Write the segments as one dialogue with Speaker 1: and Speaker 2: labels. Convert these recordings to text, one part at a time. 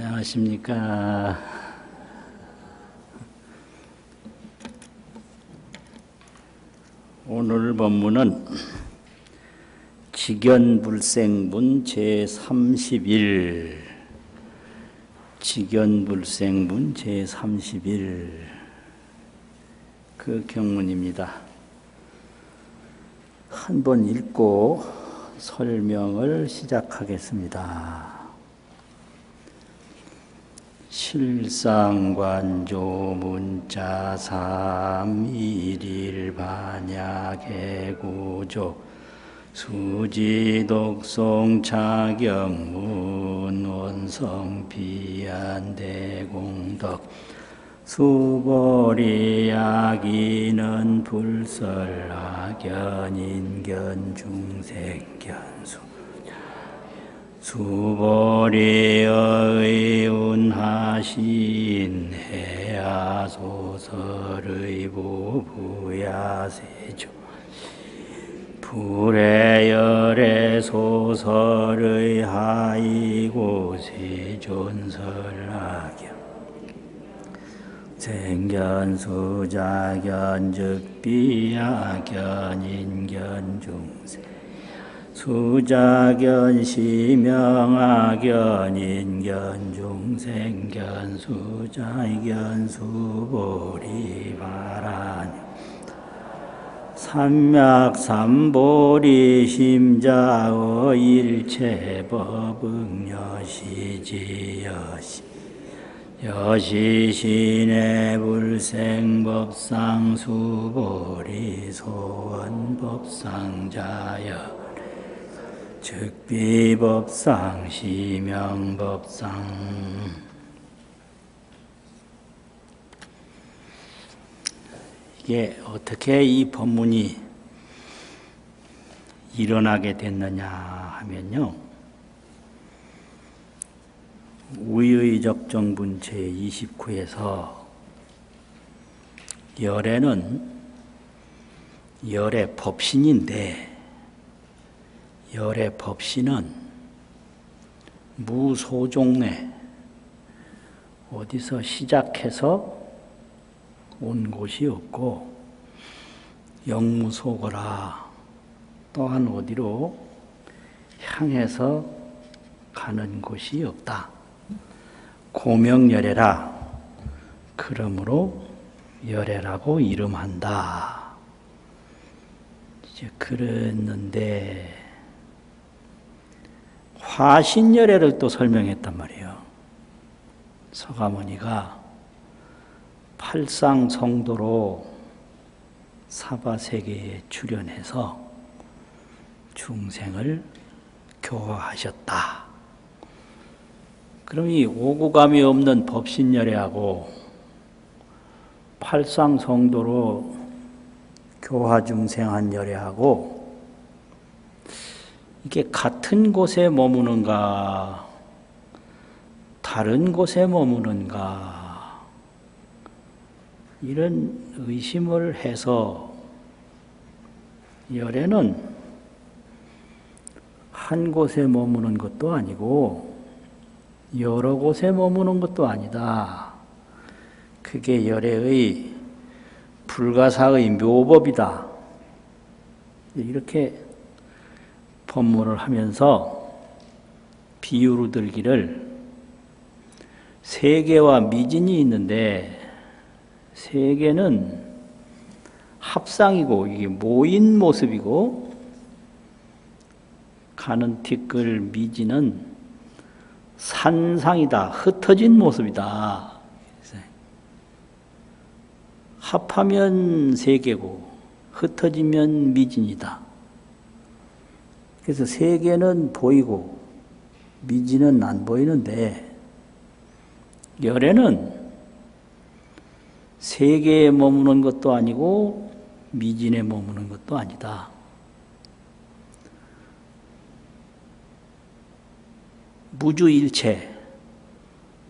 Speaker 1: 안녕하십니까. 오늘 본문은 직연불생문 제31 직연불생문 제31 그 경문입니다. 한 번 읽고 설명을 시작하겠습니다. 실상관조 문자삼 일일 반야개구조 수지독송 차경문 원성비안대공덕 수보리야기는 불설학연인견중생견수 수보리의 운하신 해야소설의 부부야세조 불의열의 소설의 하이고세 존설학연 생견수자견즉비야견 인견중생 수자견 시명하견 인견 중생견 수자견 수보리 바라녀 삼맥삼보리 심자의 일체법응여시지여시 여시신의 불생법상 수보리 소원법상자여 즉비법상 시명법상 이게 어떻게 이 법문이 일어나게 됐느냐 하면요, 우의적정분 제29에서 열애는 열의 법신인데 열의 법신은 무소종내 어디서 시작해서 온 곳이 없고 영무소거라 또한 어디로 향해서 가는 곳이 없다. 고명열애라 그러므로 열애라고 이름한다. 이제 그랬는데 화신열애를 또 설명했단 말이에요. 서가모니가 팔상성도로 사바세계에 출연해서 중생을 교화하셨다. 그럼 이 오구감이 없는 법신열애하고 팔상성도로 교화중생한 열애하고 이게 같은 곳에 머무는가 다른 곳에 머무는가 이런 의심을 해서 열애는 한 곳에 머무는 것도 아니고 여러 곳에 머무는 것도 아니다. 그게 열애의 불가사의 묘법이다. 이렇게 법문을 하면서 비유로 들기를 세계와 미진이 있는데 세계는 합상이고 이게 모인 모습이고 가는 티끌 미진은 산상이다. 흩어진 모습이다. 합하면 세계고 흩어지면 미진이다. 그래서 세계는 보이고 미진은 안 보이는데 열애는 세계에 머무는 것도 아니고 미진에 머무는 것도 아니다. 무주일체,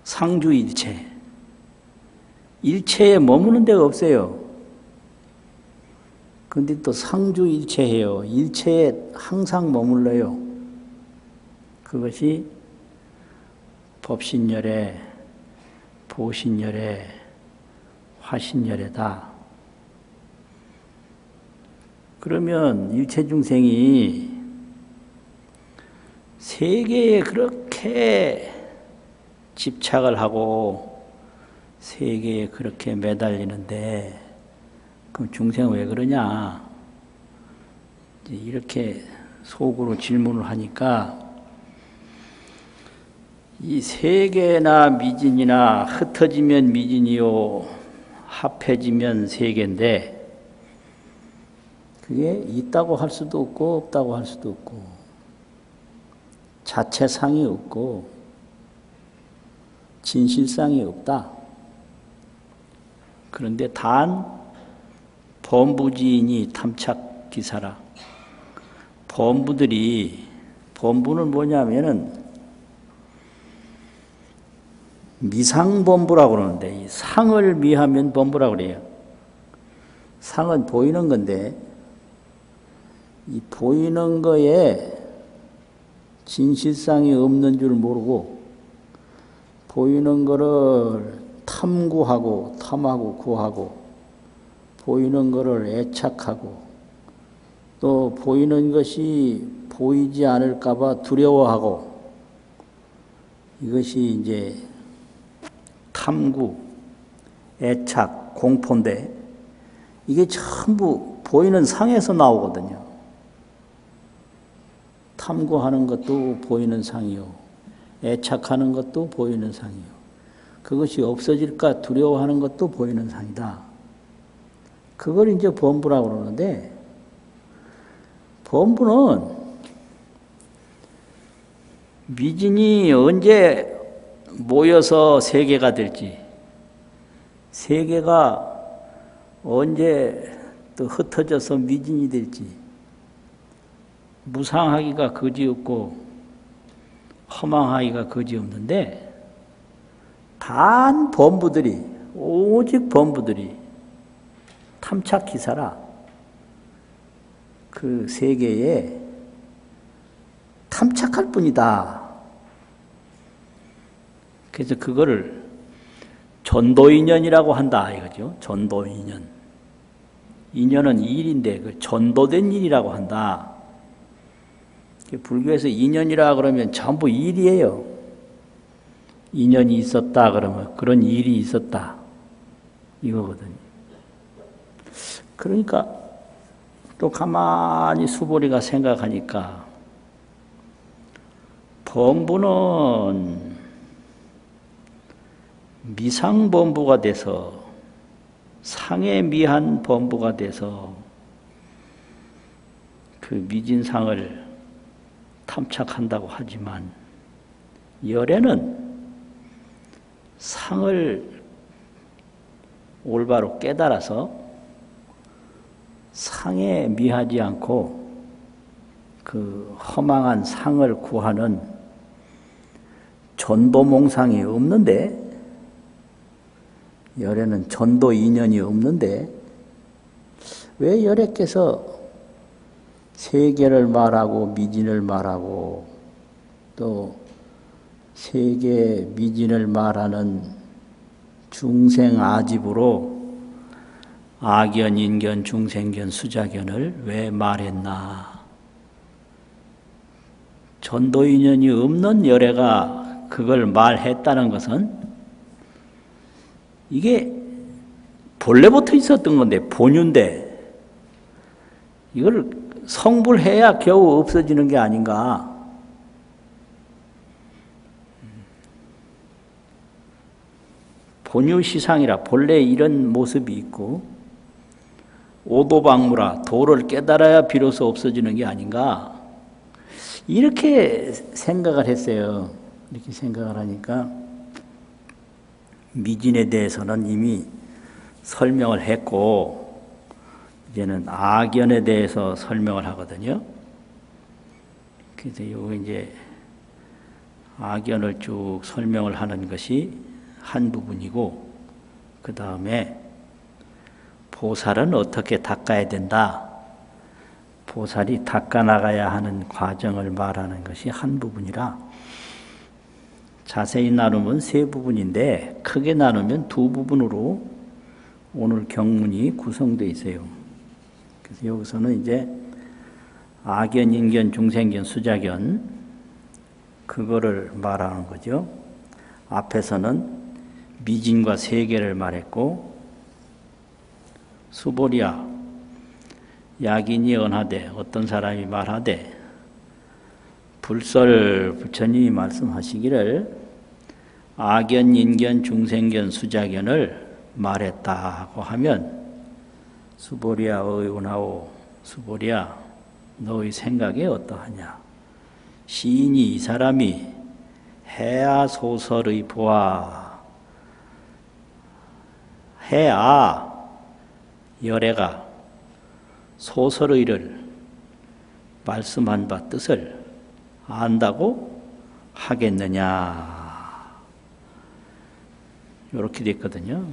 Speaker 1: 상주일체, 일체에 머무는 데가 없어요. 근데 또 상주일체해요. 일체에 항상 머물러요. 그것이 법신열애, 보신열애, 화신열애다. 그러면 일체중생이 세계에 그렇게 집착을 하고 세계에 그렇게 매달리는데 그럼 중생은 왜 그러냐? 이렇게 속으로 질문을 하니까 이 세계나 미진이나 흩어지면 미진이요 합해지면 세계인데 그게 있다고 할 수도 없고 없다고 할 수도 없고 자체상이 없고 진실상이 없다. 그런데 단 범부지인이 탐착기사라. 범부는 뭐냐면은 미상범부라고 그러는데 이 상을 미하면 범부라고 그래요. 상은 보이는 건데 이 보이는 거에 진실상이 없는 줄 모르고 보이는 거를 탐구하고 탐하고 구하고 보이는 거를 애착하고 또 보이는 것이 보이지 않을까 봐 두려워하고 이것이 이제 탐구, 애착, 공포인데 이게 전부 보이는 상에서 나오거든요. 탐구하는 것도 보이는 상이요. 애착하는 것도 보이는 상이요. 그것이 없어질까 두려워하는 것도 보이는 상이다. 그걸 이제 범부라고 그러는데 범부는 미진이 언제 모여서 세계가 될지 세계가 언제 또 흩어져서 미진이 될지 무상하기가 그지없고 허망하기가 그지없는데 단 범부들이 오직 범부들이 탐착기사라 그 세계에 탐착할 뿐이다. 그래서 그거를 전도인연이라고 한다 이거죠. 전도인연. 인연은 일인데 그 전도된 일이라고 한다. 불교에서 인연이라 그러면 전부 일이에요. 인연이 있었다 그러면 그런 일이 있었다 이거거든요. 그러니까 또 가만히 수보리가 생각하니까 범부는 미상범부가 돼서 상에 미한 범부가 돼서 그 미진상을 탐착한다고 하지만 열애는 상을 올바로 깨달아서 상에 미하지 않고 그 허망한 상을 구하는 전도몽상이 없는데 열애는 전도 인연이 없는데 왜 열애께서 세계를 말하고 미진을 말하고 또 세계 미진을 말하는 중생 아집으로 아견, 인견, 중생견, 수자견을 왜 말했나? 전도 인연이 없는 열애가 그걸 말했다는 것은 이게 본래부터 있었던 건데 본유인데 이걸 성불해야 겨우 없어지는 게 아닌가. 본유시상이라 본래 이런 모습이 있고 오도방무라 도를 깨달아야 비로소 없어지는 게 아닌가. 이렇게 생각을 했어요. 이렇게 생각을 하니까 미진에 대해서는 이미 설명을 했고 이제는 악연에 대해서 설명을 하거든요. 그래서 요거 이제 악연을 쭉 설명을 하는 것이 한 부분이고 그 다음에 보살은 어떻게 닦아야 된다. 보살이 닦아나가야 하는 과정을 말하는 것이 한 부분이라 자세히 나누면 세 부분인데 크게 나누면 두 부분으로 오늘 경문이 구성되어 있어요. 그래서 여기서는 이제 악견, 인견, 중생견, 수자견 그거를 말하는 거죠. 앞에서는 미진과 세계를 말했고 수보리야 야긴이 언하되 어떤 사람이 말하되 불설 부처님이 말씀하시기를 악견, 인견, 중생견, 수자견을 말했다고 하면 수보리야 의운하오 수보리야 너의 생각이 어떠하냐 시인이 이 사람이 해아 소설의 보아 해아 열애가 소설의를 말씀한 바 뜻을 안다고 하겠느냐 이렇게 됐거든요.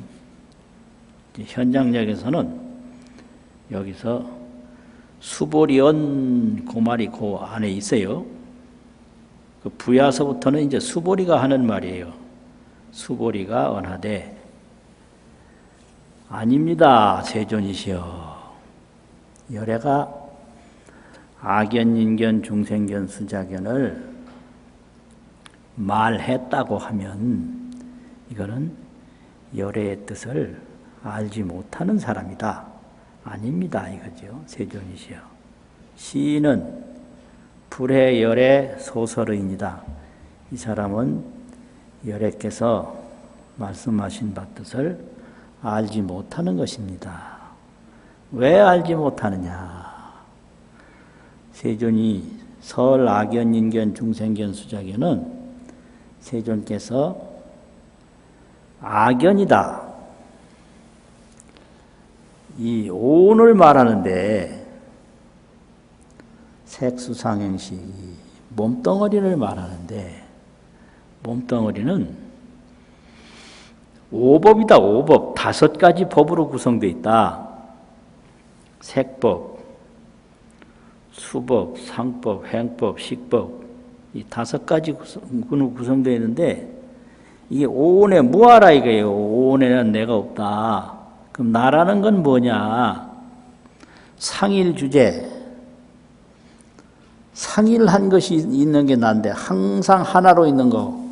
Speaker 1: 현장력에서는 여기서 수보리언 그 말이 그 안에 있어요. 그 부야서부터는 이제 수보리가 하는 말이에요. 수보리가 언하되 아닙니다. 세존이시여. 열애가 악견, 인견, 중생견, 수자견을 말했다고 하면 이거는 열애의 뜻을 알지 못하는 사람이다. 아닙니다. 이거죠. 세존이시여. 시인은 불해 열애 소설의입니다. 이 사람은 열애께서 말씀하신 바 뜻을 알지 못하는 것입니다. 왜 알지 못하느냐? 세존이 설, 악견, 인견, 중생견, 수자견은 세존께서 악견이다. 이 오온을 말하는데 색수상행식이 몸덩어리를 말하는데 몸덩어리는 오법이다. 오법. 5가지 법으로 구성되어 있다. 색법, 수법, 상법, 행법, 식법 이 5가지 구성되어 있는데 이게 오온에 무하라 이거예요. 오온에는 내가 없다. 그럼 나라는 건 뭐냐? 상일주제. 상일한 것이 있는 게 난데 항상 하나로 있는 거.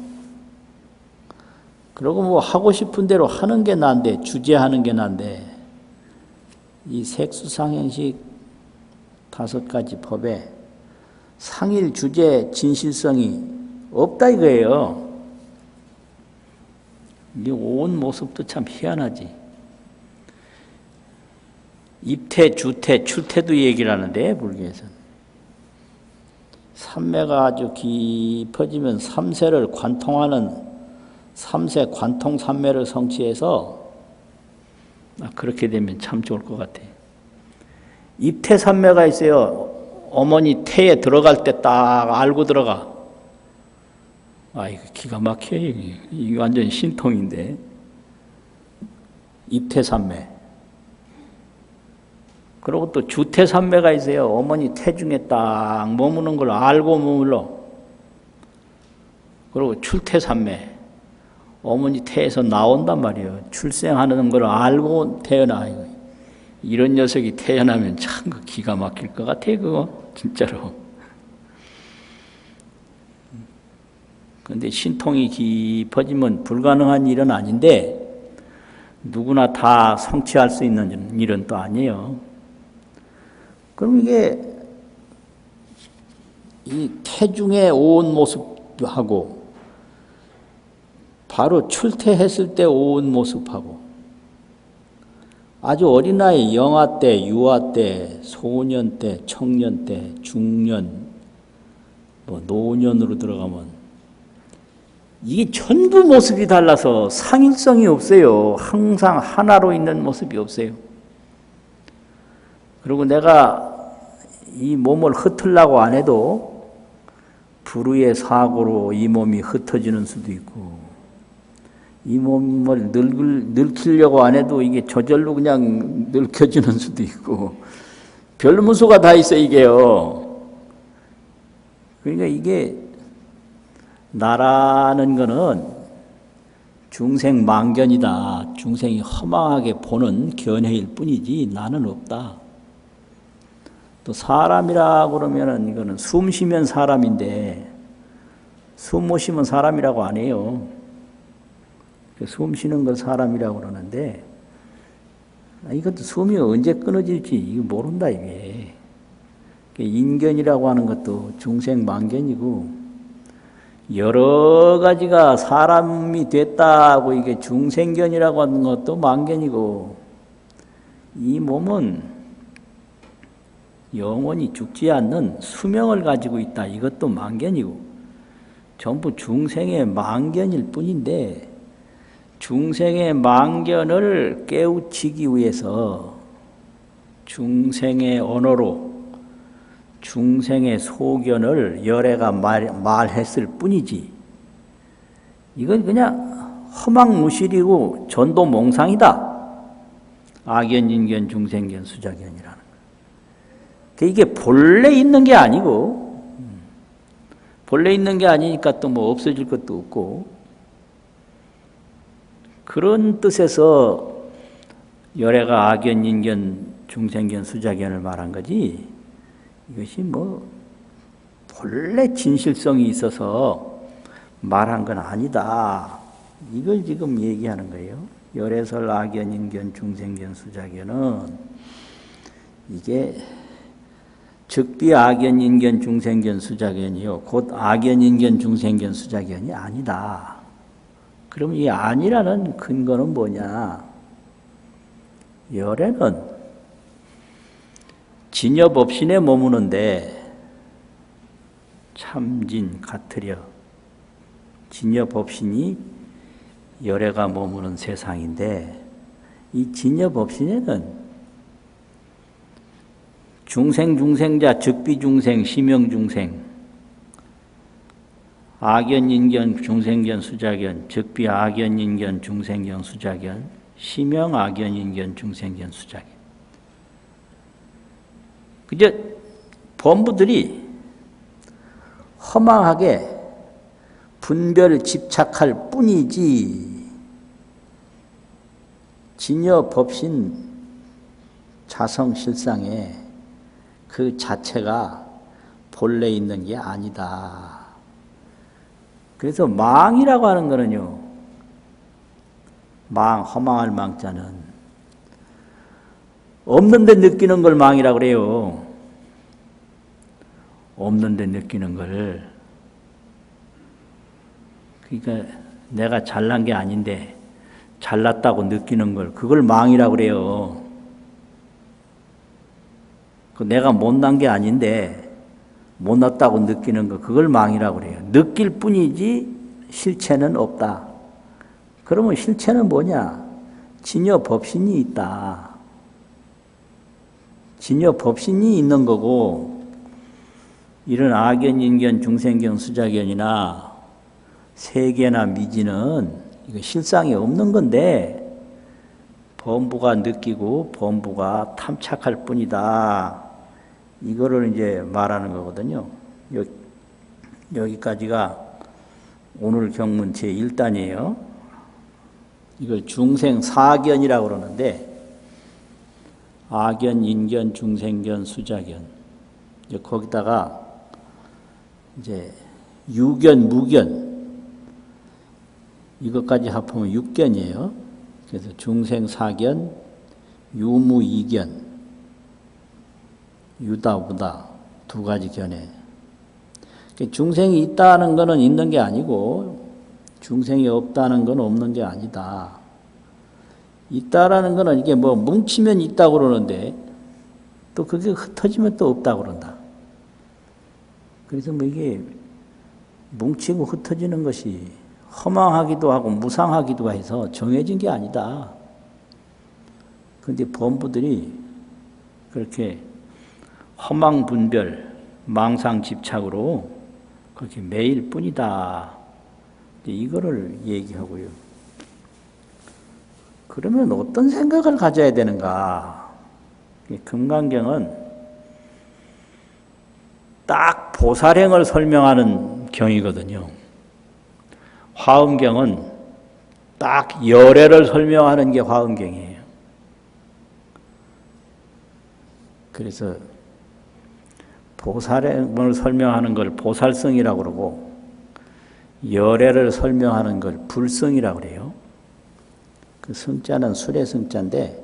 Speaker 1: 그리고 뭐 하고 싶은 대로 하는 게 난데 주제하는 게 난데 이 색수상행식 5가지 법에 상일 주제 진실성이 없다 이거예요. 이 온 모습도 참 희한하지. 입태, 주태, 출태도 얘기를 하는데 불교에서는 삼매가 아주 깊어지면 삼세를 관통하는 삼세 관통 삼매를 성취해서 그렇게 되면 참 좋을 것 같아. 입태 삼매가 있어요. 어머니 태에 들어갈 때 딱 알고 들어가. 이거 기가 막혀. 이게 완전 신통인데. 입태 삼매. 그리고 또 주태 삼매가 있어요. 어머니 태중에 딱 머무는 걸 알고 머물러. 그리고 출태 삼매. 어머니 태에서 나온단 말이에요. 출생하는 걸 알고 태어나. 이런 녀석이 태어나면 참 기가 막힐 것 같아, 그거. 진짜로. 근데 신통이 깊어지면 불가능한 일은 아닌데, 누구나 다 성취할 수 있는 일은 또 아니에요. 그럼 이게, 이 태중의 온 모습하고, 바로 출퇴했을 때 온 모습하고 아주 어린아이 영아 때, 유아 때, 소년 때, 청년 때, 중년, 노년으로 들어가면 이게 전부 모습이 달라서 상일성이 없어요. 항상 하나로 있는 모습이 없어요. 그리고 내가 이 몸을 흩으려고 안 해도 불의의 사고로 이 몸이 흩어지는 수도 있고 이 몸을 늙히려고 안 해도 이게 저절로 그냥 늙혀지는 수도 있고 별무수가 다 있어 이게요. 그러니까 이게 나라는 거는 중생 망견이다. 중생이 허망하게 보는 견해일 뿐이지 나는 없다. 또 사람이라고 그러면은 이거는 숨 쉬면 사람인데 숨 못 쉬면 사람이라고 안 해요. 숨 쉬는 걸 사람이라고 그러는데 이것도 숨이 언제 끊어질지 이거 모른다 이게. 인견이라고 하는 것도 중생 망견이고 여러 가지가 사람이 됐다고 이게 중생견이라고 하는 것도 망견이고 이 몸은 영원히 죽지 않는 수명을 가지고 있다. 이것도 망견이고 전부 중생의 망견일 뿐인데 중생의 망견을 깨우치기 위해서 중생의 언어로 중생의 소견을 열애가 말했을 뿐이지 이건 그냥 허망무실이고 전도몽상이다. 악견, 인견, 중생견, 수자견이라는 거. 이게 본래 있는 게 아니고 본래 있는 게 아니니까 또 뭐 없어질 것도 없고 그런 뜻에서 열애가 악견, 인견, 중생견, 수자견을 말한 거지 이것이 뭐 본래 진실성이 있어서 말한 건 아니다. 이걸 지금 얘기하는 거예요. 열애설, 악견, 인견, 중생견, 수자견은 이게 즉비 악견, 인견, 중생견, 수자견이요. 곧 악견, 인견, 중생견, 수자견이 아니다. 그럼 이 아니라는 근거는 뭐냐? 열애는 진여법신에 머무는데 참진 같으려 진여법신이 열애가 머무는 세상인데 이 진여법신에는 중생, 중생자, 즉비중생, 심형중생 악견, 인견, 중생견, 수자견 즉비 악견, 인견, 중생견, 수자견 심형, 악견, 인견, 중생견, 수자견 이제 범부들이 허망하게 분별 집착할 뿐이지 진여 법신 자성실상에 그 자체가 본래 있는 게 아니다. 그래서 망이라고 하는 거는요. 허망할 망자는 없는데 느끼는 걸 망이라고 그래요. 없는데 느끼는 걸. 그러니까 내가 잘난 게 아닌데 잘났다고 느끼는 걸 그걸 망이라고 그래요. 내가 못난 게 아닌데 못났다고 느끼는 거 그걸 망이라고 그래요. 느낄 뿐이지 실체는 없다. 그러면 실체는 뭐냐? 진여 법신이 있다. 진여 법신이 있는 거고 이런 악견, 인견, 중생견, 수자견이나 세계나 미지는 이거 실상이 없는 건데 범부가 느끼고 범부가 탐착할 뿐이다. 이거를 이제 말하는 거거든요. 여기까지가 오늘 경문 제1단이에요. 이걸 중생사견이라고 그러는데 악견, 인견, 중생견, 수자견. 이제 거기다가 이제 유견, 무견 이것까지 합하면 6견이에요. 그래서 중생사견, 유무이견, 유다, 무다 두 가지 견해. 중생이 있다는 것은 있는 게 아니고 중생이 없다는 건 없는 게 아니다. 있다라는 것은 이게 뭐 뭉치면 있다고 그러는데 또 그게 흩어지면 또 없다고 그런다. 그래서 뭐 이게 뭉치고 흩어지는 것이 허망하기도 하고 무상하기도 해서 정해진 게 아니다. 그런데 범부들이 그렇게 허망 분별, 망상 집착으로 그렇게 매일 뿐이다. 이거를 얘기하고요. 그러면 어떤 생각을 가져야 되는가? 금강경은 딱 보살행을 설명하는 경이거든요. 화엄경은 딱 열애를 설명하는 게 화엄경이에요. 그래서 보살을 설명하는 걸 보살성이라고 그러고 열애를 설명하는 걸 불성이라고 그래요. 그 성자는 술의 성자인데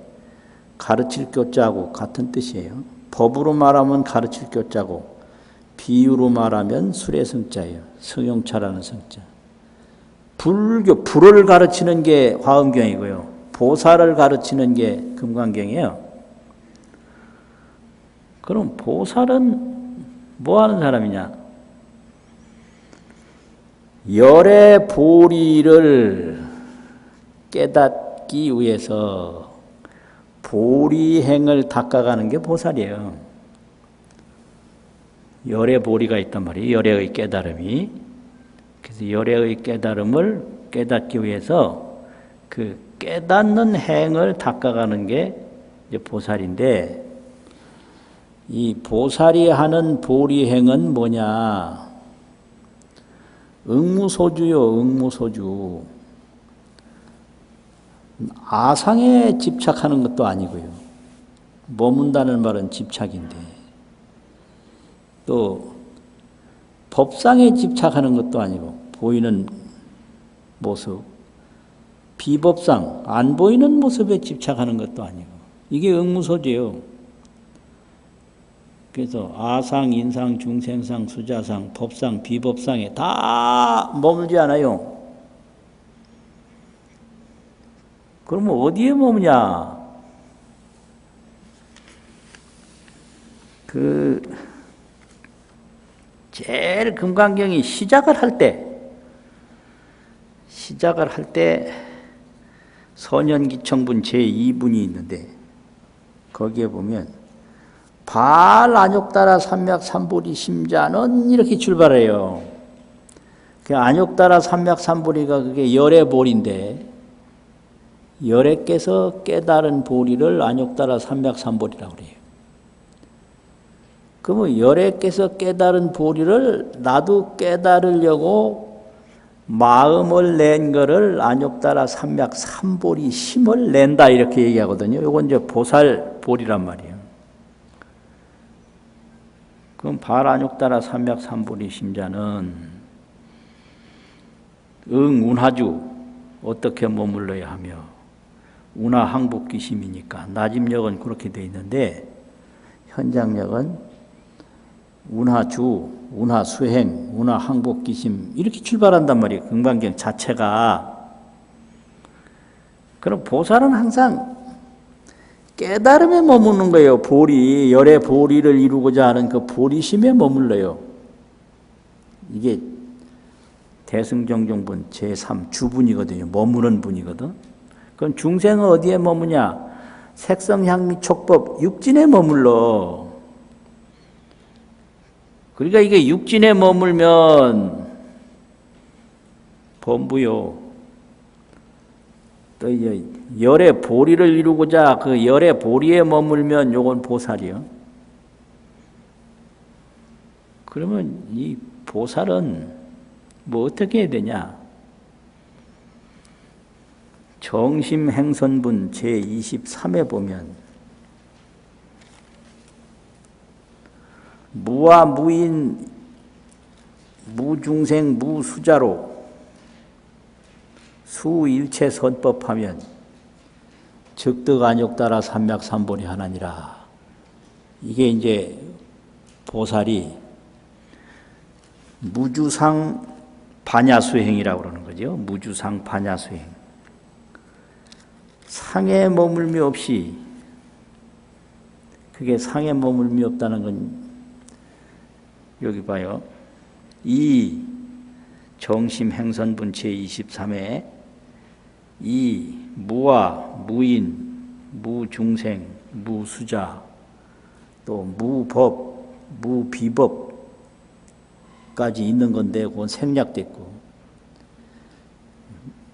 Speaker 1: 가르칠 교자하고 같은 뜻이에요. 법으로 말하면 가르칠 교자고 비유로 말하면 술의 성자예요. 성용차라는 성자. 불을 가르치는 게 화엄경이고요. 보살을 가르치는 게 금강경이에요. 그럼 보살은 뭐 하는 사람이냐? 열의 보리를 깨닫기 위해서 보리행을 닦아가는 게 보살이에요. 열의 보리가 있단 말이에요. 열의 깨달음이. 그래서 열의 깨달음을 깨닫기 위해서 그 깨닫는 행을 닦아가는 게 이제 보살인데, 이 보살이 하는 보리행은 뭐냐? 응무소주요, 응무소주. 아상에 집착하는 것도 아니고요. 머문다는 말은 집착인데, 또 법상에 집착하는 것도 아니고, 보이는 모습, 비법상, 안 보이는 모습에 집착하는 것도 아니고, 이게 응무소주예요. 그래서 아상, 인상, 중생상, 수자상, 법상, 비법상에 다 머물지 않아요. 그러면 어디에 머무냐? 제일 금강경이 시작을 할 때 선현기청분 제2분이 있는데, 거기에 보면 발안욕따라 삼맥삼보리 심자는 이렇게 출발해요. 그 안욕따라 삼맥삼보리가 그게 열의 보리인데, 열애께서 깨달은 보리를 안욕따라 삼맥삼보리라고 그래요. 그러면 열애께서 깨달은 보리를 나도 깨달으려고 마음을 낸 거를 안욕따라 삼맥삼보리 힘을 낸다, 이렇게 얘기하거든요. 이건 이제 보살보리란 말이에요. 그럼 발안욕따라 삼맥삼보리 심자는 운하주 어떻게 머물러야 하며, 운하 항복기심이니까 나집력은 그렇게 돼 있는데, 현장력은 운하주, 운하수행, 운하항복기심 이렇게 출발한단 말이에요. 금강경 자체가. 그럼 보살은 항상 깨달음에 머무는 거예요. 보리, 열의 보리를 이루고자 하는 그 보리심에 머물러요. 이게 대승정종분 제3 주분이거든요. 머무는 분이거든. 그럼 중생은 어디에 머무냐? 색성향미 촉법 육진에 머물러. 그러니까 이게 육진에 머물면 범부요. 또 이제 열의 보리를 이루고자 그 열의 보리에 머물면 요건 보살이요. 그러면 이 보살은 뭐 어떻게 해야 되냐? 정심행선분 제23에 보면 무와 무인 무중생 무수자로 수일체 선법하면 즉득안욕따라 삼맥삼보리 하나니라. 이게 이제 보살이 무주상 반야수행이라고 그러는 거죠. 무주상 반야수행. 상에 머물미 없이, 그게 상에 머물미 없다는 건 여기 봐요. 이 정심행선분 제23에 이 무와 무인, 무중생, 무수자, 또 무법, 무비법까지 있는 건데 그건 생략됐고,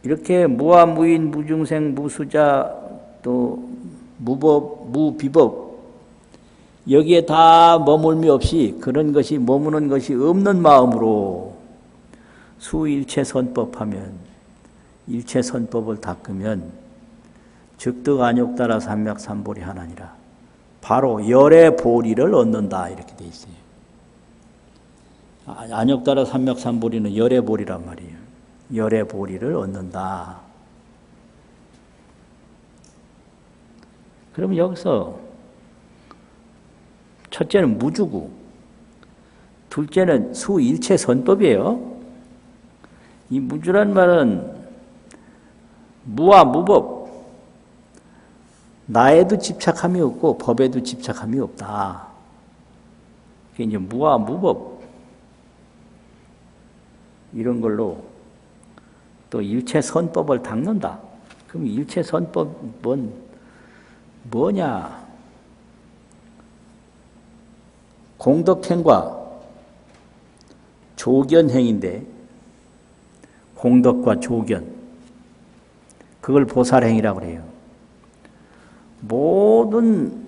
Speaker 1: 이렇게 무와 무인, 무중생, 무수자, 또 무법, 무비법 여기에 다 머물미 없이, 그런 것이 머무는 것이 없는 마음으로 수일체선법하면 일체선법을 닦으면 즉득안욕따라 삼맥삼보리 하나니라. 바로 열의 보리를 얻는다 이렇게 돼 있어요. 안욕따라 삼맥삼보리는 열의 보리란 말이에요. 열의 보리를 얻는다. 그러면 여기서 첫째는 무주구, 둘째는 수일체선법이에요. 이 무주란 말은 무와 무법, 나에도 집착함이 없고 법에도 집착함이 없다. 그게 이제 무와 무법 이런 걸로 또 일체선법을 닦는다. 그럼 일체선법은 뭐냐? 공덕행과 조견행인데 공덕과 조견 그걸 보살행이라고 그래요. 모든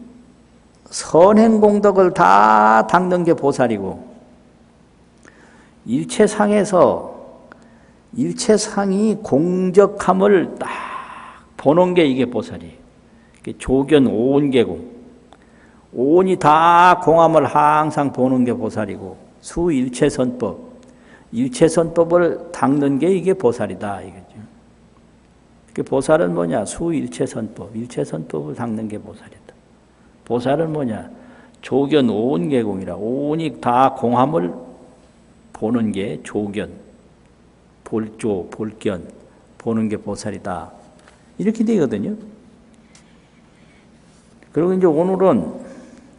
Speaker 1: 선행공덕을 다 닦는 게 보살이고 일체상이 공적함을 딱 보는 게 이게 보살이에요. 조견 오온계공, 오온이 다 공함을 항상 보는 게 보살이고 수일체선법, 일체선법을 닦는 게 이게 보살이다 이거죠. 보살은 뭐냐? 수일체선법, 일체선법을 닦는 게 보살이다. 보살은 뭐냐? 조견 오온계공이라. 오온이 다 공함을 보는 게 조견, 볼조, 볼견 보는 게 보살이다. 이렇게 되거든요. 그리고 이제 오늘은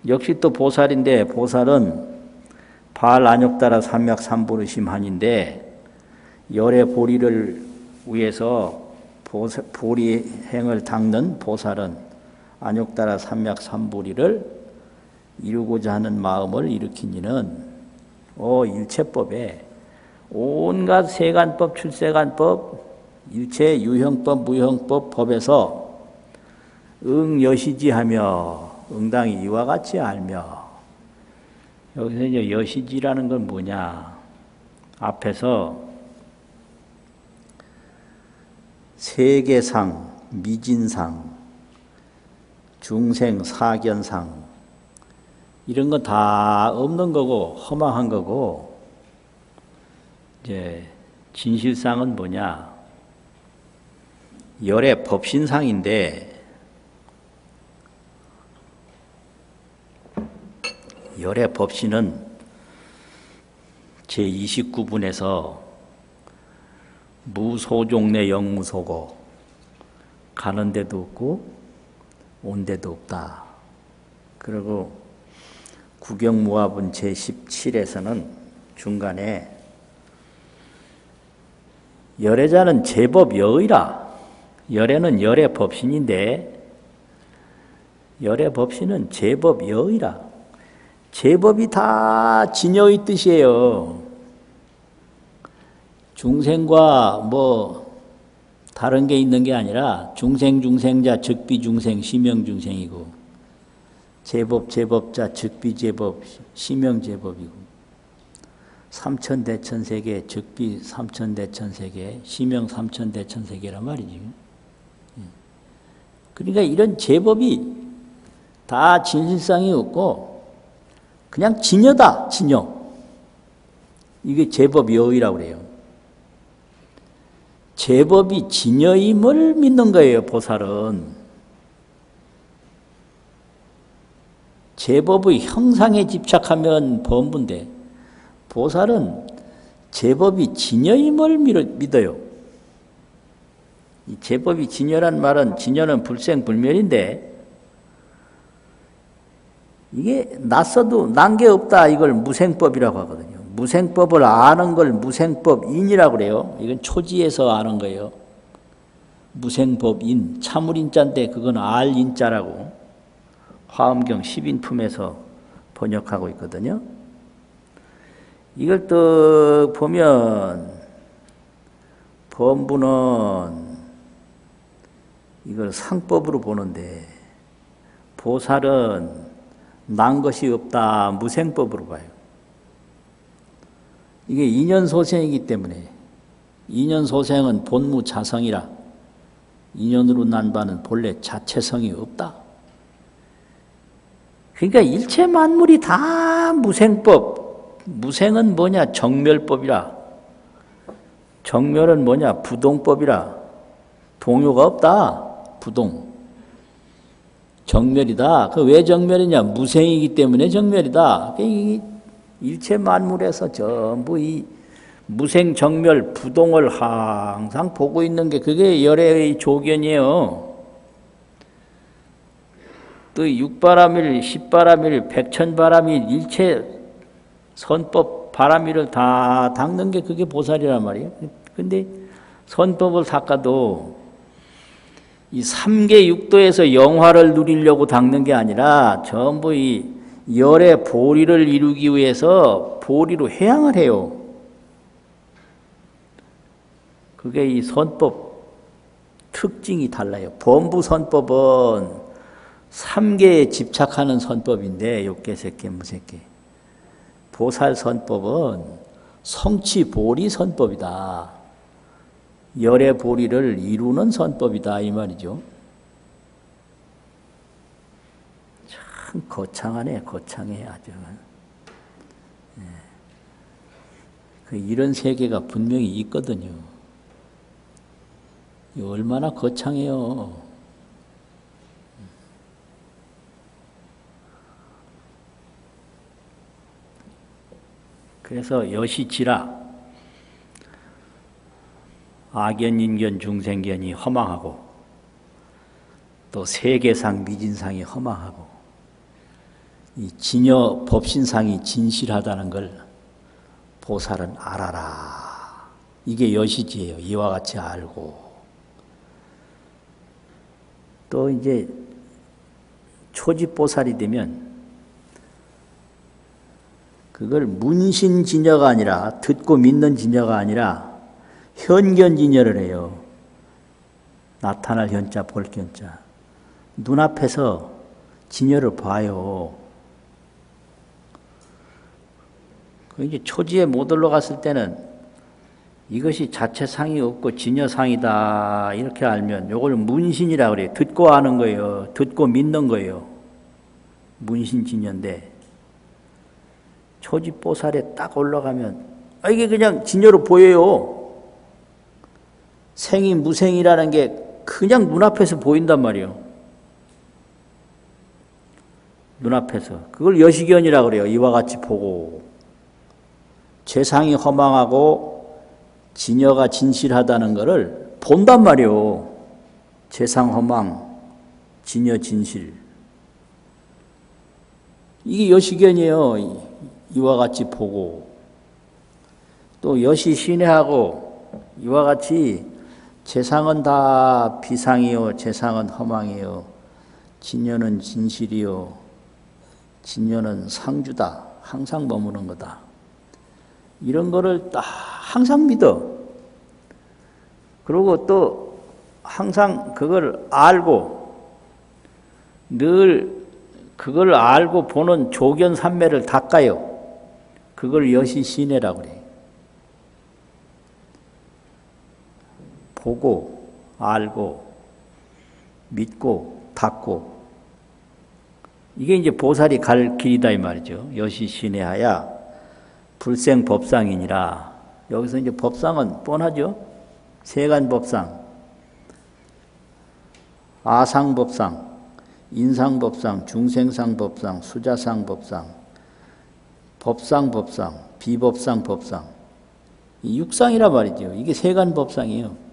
Speaker 1: 역시 또 보살인데 보살은 발안욕따라 삼맥삼보르심한인데 열의 보리를 위해서 보리행을 닦는 보살은 안욕따라 삼맥삼보리를 이루고자 하는 마음을 일으킨 이는 일체법에 온갖 세간법, 출세간법, 일체 유형법, 무형법 법에서 응여시지하며 응당히 이와 같이 알며. 여기서 이제 여시지라는 건 뭐냐? 앞에서 세계상, 미진상, 중생, 사견상 이런 건 다 없는 거고 허망한 거고 이제 진실상은 뭐냐? 열의 법신상인데 열의 법신은 제29분에서 무소종내 영무소고 가는 데도 없고 온 데도 없다. 그리고 구경무화분 제17에서는 중간에 열애자는 제법 여의라. 열애는 열의 법신인데 열의 법신은 제법 여의라. 제법이 다 진여의 뜻이에요. 중생과 뭐 다른 게 있는 게 아니라 중생, 중생자, 즉비 중생, 시명 중생이고 제법, 제법자, 즉비 제법, 시명 제법이고 삼천대천세계, 즉비 삼천대천세계, 시명 삼천대천세계란 말이지. 그러니까 이런 제법이 다 진실성이 없고 그냥 진여다, 진여. 이게 제법 여의라고 그래요. 제법이 진여임을 믿는 거예요, 보살은. 제법의 형상에 집착하면 범부인데 보살은 제법이 진여임을 믿어요. 이 제법이 진여란 말은 진여는 불생불멸인데 이게 났어도 난 게 없다 이걸 무생법이라고 하거든요. 무생법을 아는 걸 무생법인이라고 그래요. 이건 초지에서 아는 거예요. 무생법인, 참을인자인데 그건 알인자라고 화엄경 10인품에서 번역하고 있거든요. 이걸 또 보면 범부는 이걸 상법으로 보는데 보살은 난 것이 없다 무생법으로 봐요. 이게 인연소생이기 때문에 인연소생은 본무자성이라. 인연으로 난 바는 본래 자체성이 없다. 그러니까 일체 만물이 다 무생법. 무생은 뭐냐? 정멸법이라. 정멸은 뭐냐? 부동법이라. 동요가 없다. 부동. 정멸이다. 그 왜 정멸이냐? 무생이기 때문에 정멸이다. 일체 만물에서 전부 이 무생, 정멸, 부동을 항상 보고 있는 게 그게 열애의 조견이에요. 또 육바람일, 십바람일, 백천바람일, 일체 선법 바람일을 다 닦는 게 그게 보살이란 말이에요. 근데 선법을 닦아도 이 3계 육도에서 영화를 누리려고 닦는 게 아니라 전부 이 열의 보리를 이루기 위해서 보리로 회양을 해요. 그게 이 선법 특징이 달라요. 범부 선법은 3계에 집착하는 선법인데 욕계, 색계, 무색계. 보살 선법은 성치 보리 선법이다. 열의 보리를 이루는 선법이다 이 말이죠. 참 거창하네. 거창해 아주. 이런 세계가 분명히 있거든요. 얼마나 거창해요. 그래서 여시지라 악견, 인견, 중생견이 허망하고 또 세계상, 미진상이 허망하고 이 진여 법신상이 진실하다는 걸 보살은 알아라. 이게 여시지예요. 이와 같이 알고 또 이제 초지보살이 되면 그걸 문신진여가 아니라 듣고 믿는 진여가 아니라 현견진여를 해요. 나타날 현자, 볼 견자. 눈앞에서 진여를 봐요. 그 이제 초지에 못 올라갔을 때는 이것이 자체상이 없고 진여상이다 이렇게 알면 이걸 문신이라고 그래요. 듣고 아는 거예요. 듣고 믿는 거예요. 문신진여인데 초지보살에 딱 올라가면 이게 그냥 진여로 보여요. 생이 무생이라는 게 그냥 눈앞에서 보인단 말이에요. 눈앞에서. 그걸 여시견이라고 그래요. 이와 같이 보고. 죄상이 허망하고 진여가 진실하다는 것을 본단 말이에요. 죄상 허망, 진여 진실. 이게 여시견이에요. 이와 같이 보고. 또 여시 신해하고 이와 같이 재상은 다 비상이요, 재상은 허망이요, 진여는 진실이요, 진여는 상주다. 항상 머무는 거다. 이런 거를 딱 항상 믿어. 그리고 또 항상 그걸 알고 늘 그걸 알고 보는 조견삼매를 닦아요. 그걸 여시신해라고 그래요. 보고, 알고, 믿고, 닦고. 이게 이제 보살이 갈 길이다 이 말이죠. 여시신해하야 불생법상이니라. 여기서 이제 법상은 뻔하죠. 세간법상, 아상법상, 인상법상, 중생상법상, 수자상법상, 법상법상, 비법상법상. 이 육상이라 말이죠. 이게 세간법상이에요.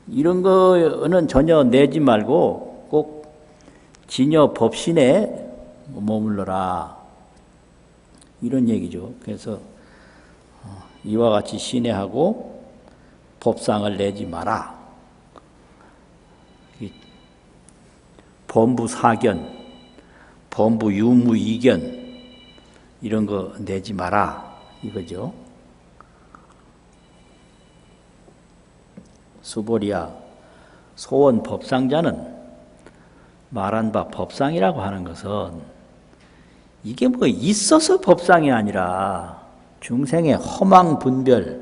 Speaker 1: 이런 거는 전혀 내지 말고 꼭 진여 법신에 머물러라. 이런 얘기죠. 그래서 이와 같이 신해하고 법상을 내지 마라. 범부 사견, 범부 유무 이견 이런 거 내지 마라. 이거죠. 수보리야, 소원 법상자는 말한 바 법상이라고 하는 것은 이게 뭐 있어서 법상이 아니라 중생의 허망 분별,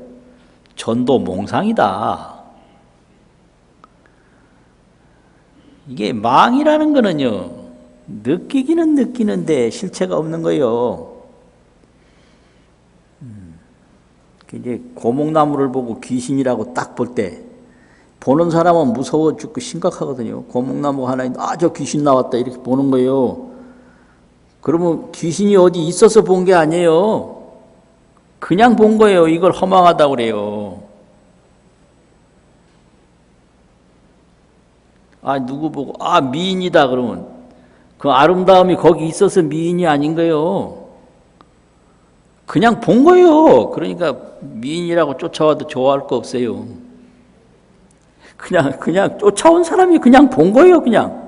Speaker 1: 전도 몽상이다. 이게 망이라는 거는요, 느끼기는 느끼는데 실체가 없는 거예요. 이제 고목나무를 보고 귀신이라고 딱 볼 때, 보는 사람은 무서워 죽고 심각하거든요. 고목나무 하나 있는데, 아, 저 귀신 나왔다. 이렇게 보는 거예요. 그러면 귀신이 어디 있어서 본 게 아니에요. 그냥 본 거예요. 이걸 허망하다고 그래요. 아, 누구 보고, 아, 미인이다. 그러면 그 아름다움이 거기 있어서 미인이 아닌 거예요. 그냥 본 거예요. 그러니까 미인이라고 쫓아와도 좋아할 거 없어요. 그냥 쫓아온 사람이 그냥 본 거예요, 그냥.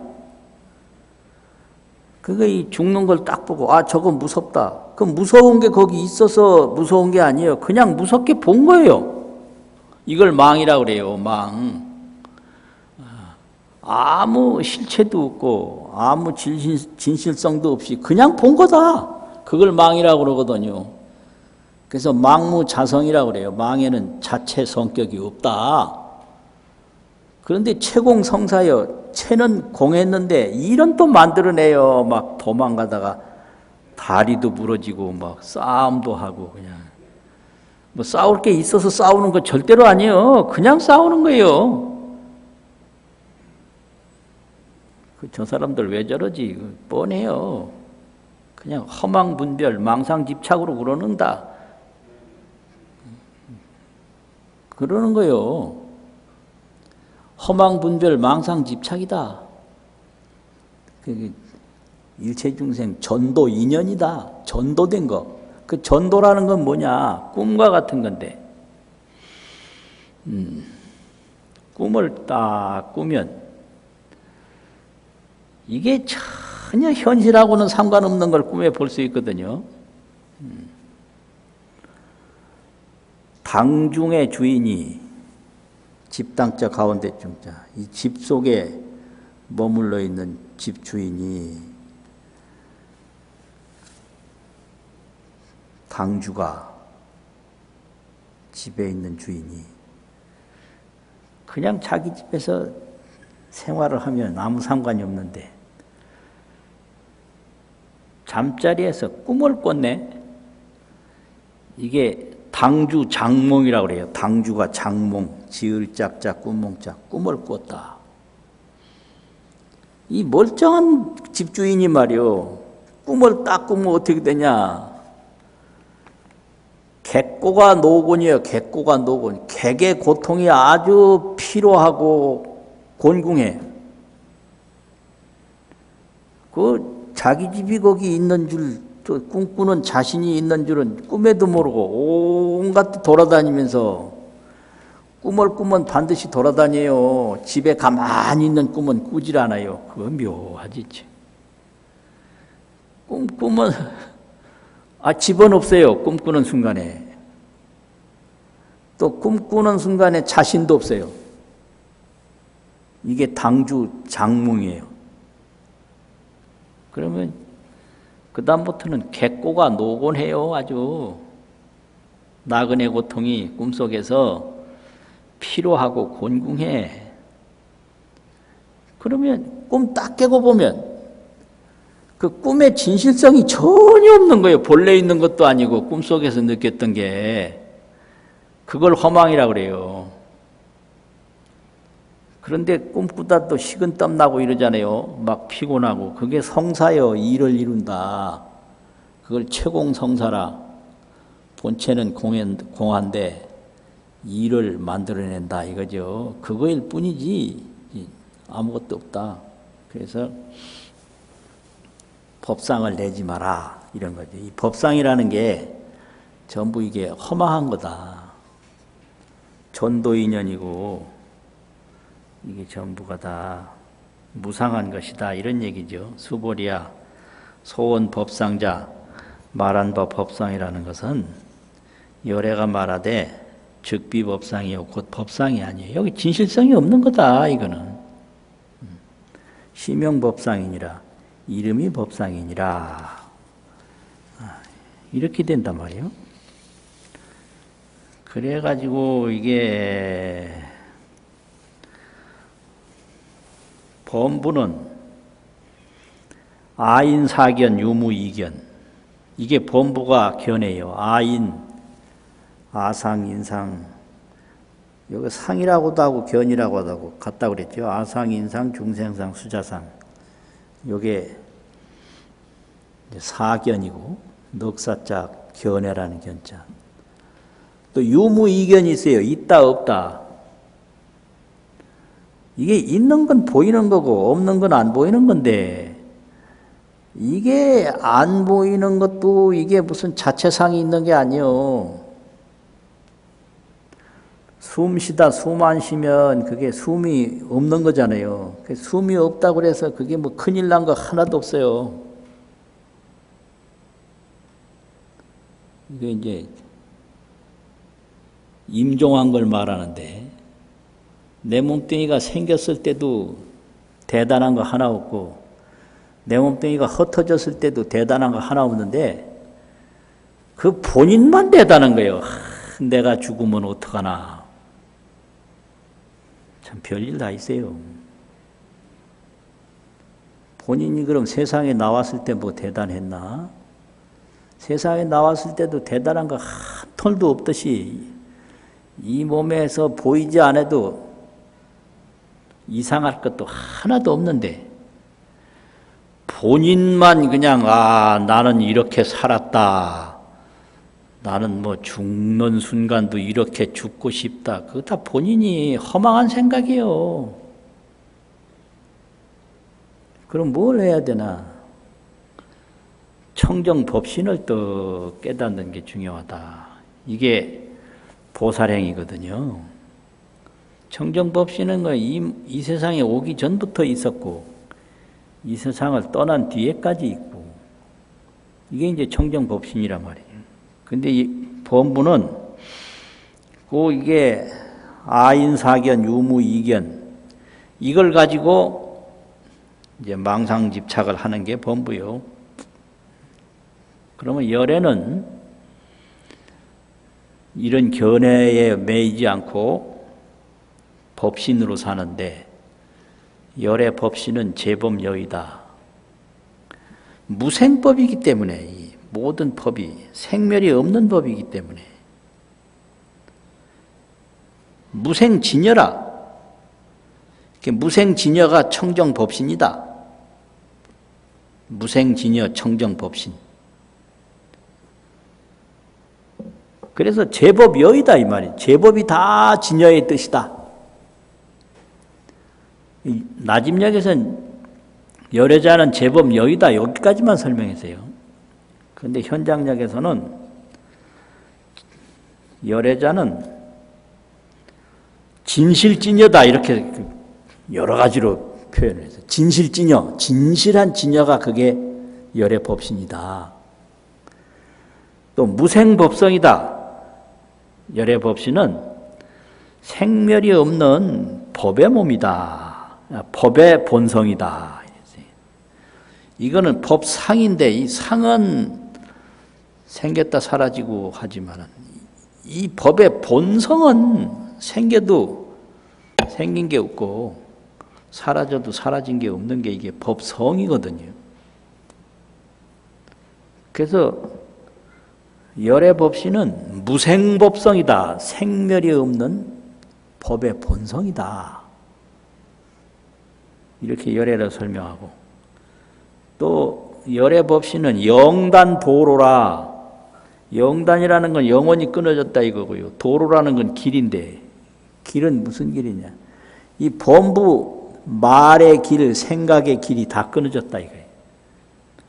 Speaker 1: 그거 이 죽는 걸 딱 보고, 아, 저거 무섭다. 그 무서운 게 거기 있어서 무서운 게 아니에요. 그냥 무섭게 본 거예요. 이걸 망이라고 그래요, 망. 아무 실체도 없고, 아무 진실성도 없이 그냥 본 거다. 그걸 망이라고 그러거든요. 그래서 망무자성이라고 그래요. 망에는 자체 성격이 없다. 그런데 채공성사여, 채는 공했는데 일은 또 만들어내요. 막 도망가다가 다리도 부러지고 막 싸움도 하고 그냥. 뭐 싸울 게 있어서 싸우는 거 절대로 아니에요. 그냥 싸우는 거예요. 저 사람들 왜 저러지? 뻔해요. 그냥 허망분별, 망상집착으로 그러는다. 그러는 거예요. 허망분별, 망상집착이다. 일체중생 전도 인연이다. 전도된 거. 그 전도라는 건 뭐냐? 꿈과 같은 건데. 꿈을 딱 꾸면 이게 전혀 현실하고는 상관없는 걸 꿈에 볼 수 있거든요. 당중의 주인이 집당자 가운데중자, 이 집 속에 머물러 있는 집 주인이 당주가 집에 있는 주인이 그냥 자기 집에서 생활을 하면 아무 상관이 없는데 잠자리에서 꿈을 꿨네. 이게 당주 장몽이라고 그래요. 당주가 장몽, 지을 짝자, 꿈몽자, 꿈을 꿨다. 이 멀쩡한 집주인이 말이요. 꿈을 딱 꾸면 어떻게 되냐. 객고가 노곤이에요. 객고가 노곤. 객의 고통이 아주 피로하고 곤궁해. 그 자기 집이 거기 있는 줄, 또 꿈꾸는 자신이 있는 줄은 꿈에도 모르고 온갖 돌아다니면서 꿈을 꾸면 반드시 돌아다녀요. 집에 가만히 있는 꿈은 꾸질 않아요. 그거 묘하지. 꿈꾸면 집은 없어요. 꿈꾸는 순간에. 또 꿈꾸는 순간에 자신도 없어요. 이게 당주 장몽이에요. 그러면 그 다음부터는 객고가 노곤해요. 아주 나그네 고통이 꿈속에서 피로하고 곤궁해. 그러면 꿈 딱 깨고 보면 그 꿈의 진실성이 전혀 없는 거예요. 본래 있는 것도 아니고 꿈속에서 느꼈던 게. 그걸 허망이라고 그래요. 그런데 꿈꾸다 또 식은땀 나고 이러잖아요. 막 피곤하고. 그게 성사여, 일을 이룬다. 그걸 채공성사라. 본체는 공한데 일을 만들어낸다 이거죠. 그거일 뿐이지 아무것도 없다. 그래서 법상을 내지 마라 이런 거죠. 이 법상이라는 게 전부 이게 허망한 거다. 전도인연이고 이게 전부가 다 무상한 것이다 이런 얘기죠. 수보리야 소원 법상자 말한 바 법상이라는 것은 열애가 말하되 즉비법상이요 곧 법상이 아니에요. 여기 진실성이 없는 거다 이거는. 시명법상이니라 이름이 법상이니라 이렇게 된단 말이에요. 그래가지고 이게 범부는 아인, 사견, 유무, 이견. 이게 범부가 견해요. 아인, 아상, 인상. 여기 상이라고도 하고 견이라고도 하고 같다 그랬죠. 아상, 인상, 중생상, 수자상. 요게 사견이고 넉사자 견해라는 견자. 또 유무, 이견이 있어요. 있다, 없다. 이게 있는 건 보이는 거고 없는 건 안 보이는 건데 이게 안 보이는 것도 이게 무슨 자체상이 있는 게 아니요. 숨 쉬다 숨 안 쉬면 그게 숨이 없는 거잖아요. 숨이 없다고 그래서 그게 뭐 큰일 난 거 하나도 없어요. 이게 이제 임종한 걸 말하는데 내 몸뚱이가 생겼을 때도 대단한 거 하나 없고 내 몸뚱이가 흩어졌을 때도 대단한 거 하나 없는데 그 본인만 대단한 거예요. 내가 죽으면 어떡하나. 참 별일 다 있어요. 본인이 그럼 세상에 나왔을 때 뭐 대단했나? 세상에 나왔을 때도 대단한 거 한 톨도 없듯이 이 몸에서 보이지 않아도 이상할 것도 하나도 없는데 본인만 그냥 나는 이렇게 살았다. 나는 뭐 죽는 순간도 이렇게 죽고 싶다. 그거 다 본인이 허망한 생각이에요. 그럼 뭘 해야 되나? 청정법신을 또 깨닫는 게 중요하다. 이게 보살행이거든요. 청정법신은 이 세상에 오기 전부터 있었고 이 세상을 떠난 뒤에까지 있고 이게 이제 청정법신이란 말이에요. 근데 이 범부는 이게 아인사견, 유무, 이견 이걸 가지고 이제 망상집착을 하는 게 범부요. 그러면 열애는 이런 견해에 매이지 않고 법신으로 사는데 열애 법신은 제법여의다. 무생법이기 때문에 이 모든 법이 생멸이 없는 법이기 때문에 무생진여라. 무생진여가 청정법신이다. 무생진여 청정법신. 그래서 제법여의다 이 말이에요. 제법이 다 진여의 뜻이다. 나집역에서는 열애자는 제법여의다 여기까지만 설명했어요. 그런데 현장역에서는 열애자는 진실진여다 이렇게 여러 가지로 표현을 해서 진실진여, 진실한 진여가 그게 열애 법신이다. 또 무생법성이다. 열애 법신은 생멸이 없는 법의 몸이다. 법의 본성이다. 이거는 법상인데 이 상은 생겼다 사라지고 하지만 이 법의 본성은 생겨도 생긴 게 없고 사라져도 사라진 게 없는 게 이게 법성이거든요. 그래서 열애법신은 무생법성이다. 생멸이 없는 법의 본성이다. 이렇게 열애를 설명하고 또 열애법신은 영단도로라. 영단이라는 건 영원히 끊어졌다 이거고요. 도로라는 건 길인데 길은 무슨 길이냐. 이 범부 말의 길, 생각의 길이 다 끊어졌다 이거예요.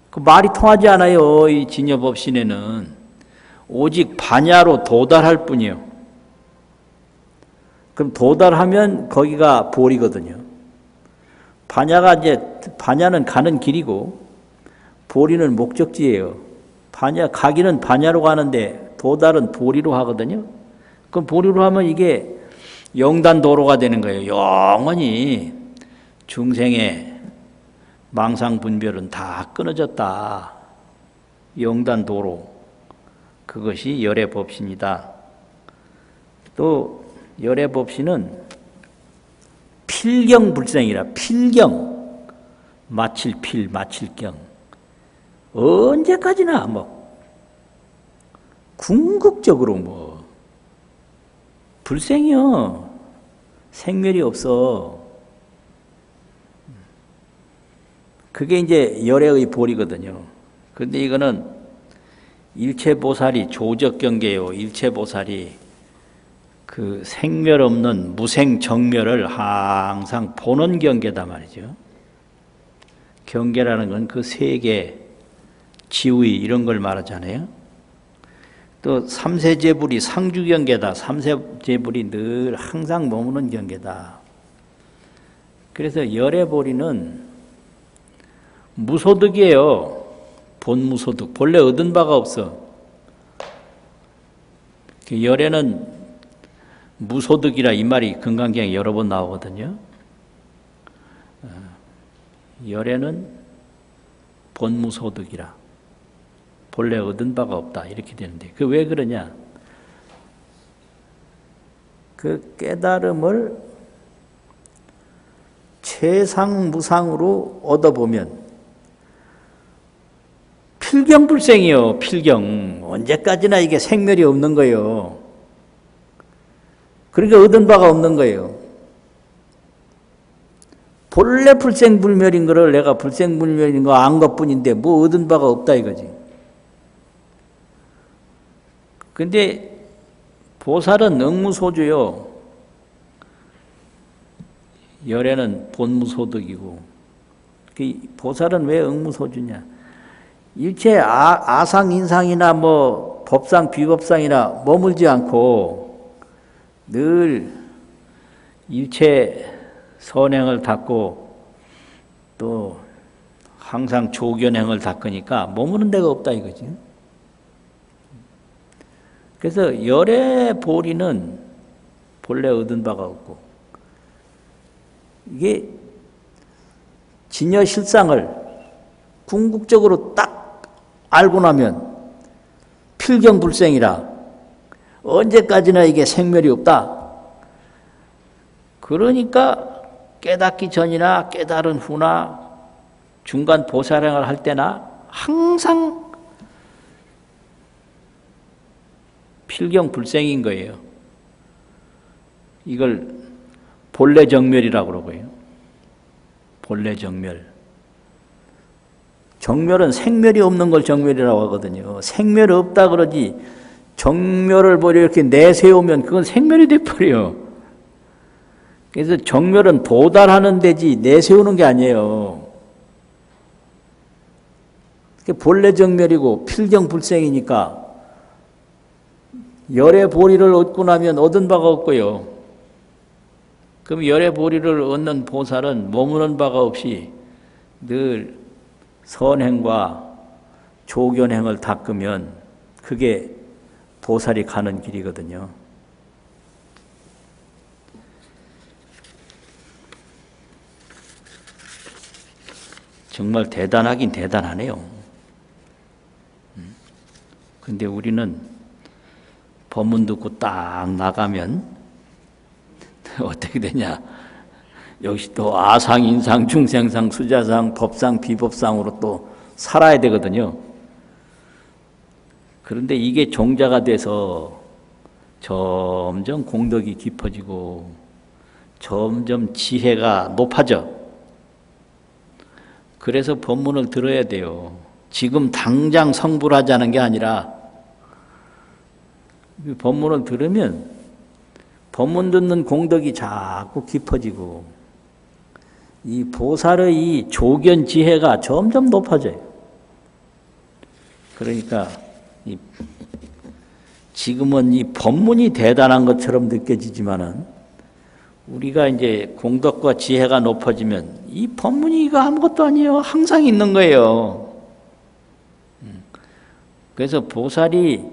Speaker 1: 그 말이 통하지 않아요. 이 진여법신에는. 오직 반야로 도달할 뿐이에요. 그럼 도달하면 거기가 보리거든요. 반야는 가는 길이고 보리는 목적지예요. 가기는 반야로 가는데 도달은 보리로 하거든요. 그럼 보리로 하면 이게 영단도로가 되는 거예요. 영원히 중생의 망상분별은 다 끊어졌다. 영단도로. 그것이 열애법신이다. 또 열애법시는 필경불생이라, 필경, 마칠 필, 마칠경, 언제까지나 궁극적으로 불생이요. 생멸이 없어. 그게 이제 열애의 본이거든요. 그런데 이거는 일체보살이 조적경계요. 일체보살이 그 생멸 없는 무생정멸을 항상 보는 경계다 말이죠. 경계라는 건 그 세계, 지위 이런 걸 말하잖아요. 또 삼세제불이 상주경계다. 삼세제불이 늘 항상 머무는 경계다. 그래서 열애보리는 무소득이에요. 본무소득. 본래 얻은 바가 없어. 열애는 무소득이라 이 말이 금강경에 여러 번 나오거든요. 열애는 본무소득이라. 본래 얻은 바가 없다. 이렇게 되는데. 그 왜 그러냐? 그 깨달음을 최상무상으로 얻어보면 필경불생이요. 필경. 언제까지나 이게 생멸이 없는 거예요. 그러니까 얻은 바가 없는 거예요. 본래 불생불멸인 거를 내가 불생불멸인 거 안 것뿐인데 뭐 얻은 바가 없다 이거지. 근데 보살은 응무소주요. 열애는 본무소득이고. 보살은 왜 응무소주냐? 일체 아상, 인상이나 법상, 비법상이나 머물지 않고 늘 일체 선행을 닦고 또 항상 조견행을 닦으니까 머무는 데가 없다 이거지. 그래서 열애보리는 본래 얻은 바가 없고 이게 진여실상을 궁극적으로 딱 알고 나면 필경불생이라 언제까지나 이게 생멸이 없다. 그러니까 깨닫기 전이나 깨달은 후나 중간 보살행을 할 때나 항상 필경불생인 거예요. 이걸 본래정멸이라고 그러고요. 본래정멸. 정멸은 생멸이 없는 걸 정멸이라고 하거든요. 생멸이 없다 그러지 정멸을 이렇게 내세우면 그건 생멸이 돼버려요. 그래서 정멸은 도달하는 데지 내세우는 게 아니에요. 본래 정멸이고 필경불생이니까 열의 보리를 얻고 나면 얻은 바가 없고요. 그럼 열의 보리를 얻는 보살은 머무는 바가 없이 늘 선행과 조견행을 닦으면 그게 보살이 가는 길이거든요. 정말 대단하긴 대단하네요. 근데 우리는 법문 듣고 딱 나가면 어떻게 되냐? 역시 또 아상, 인상, 중생상, 수자상, 법상, 비법상으로 또 살아야 되거든요. 그런데 이게 종자가 돼서 점점 공덕이 깊어지고 점점 지혜가 높아져. 그래서 법문을 들어야 돼요. 지금 당장 성불하자는 게 아니라 법문을 들으면 법문 듣는 공덕이 자꾸 깊어지고 이 보살의 이 조견 지혜가 점점 높아져요. 그러니까 지금은 이 법문이 대단한 것처럼 느껴지지만은 우리가 이제 공덕과 지혜가 높아지면 이 법문이 이거 아무것도 아니에요. 항상 있는 거예요. 그래서 보살이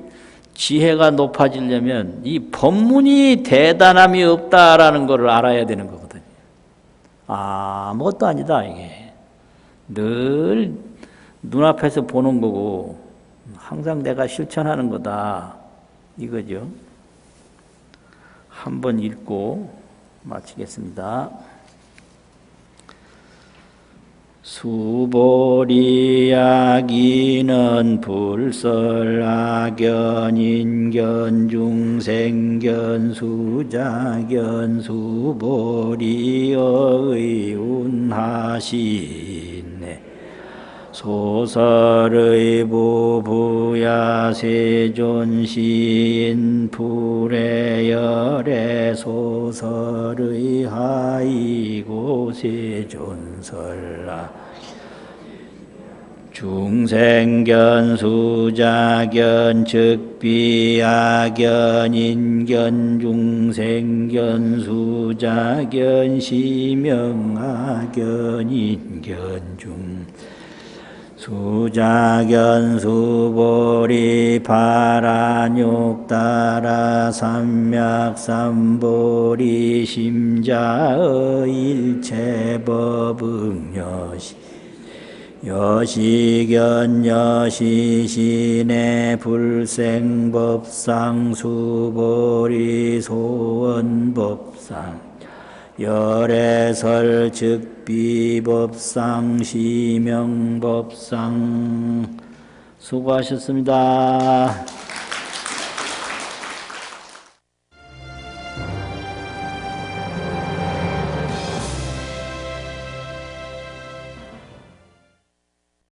Speaker 1: 지혜가 높아지려면 이 법문이 대단함이 없다라는 것을 알아야 되는 거거든요. 아무것도 아니다 이게. 늘 눈앞에서 보는 거고 항상 내가 실천하는 거다 이거죠. 한번 읽고 마치겠습니다. 수보리야기는 불설악견 인견 중생견 수자견 수보리의 운하시네 소설의 부부야 세존시인 불의열의 소설의 하이고 세존설라 중생견 수자견 즉비야견 인견 중생견 수자견 시명하견 인견 중 수자견 수보리 파란육따라 삼맥삼보리 심자의 일체법응여시 여시견 여시신의 불생법상 수보리 소원법상 열애설 즉비법상 시명법상 수고하셨습니다.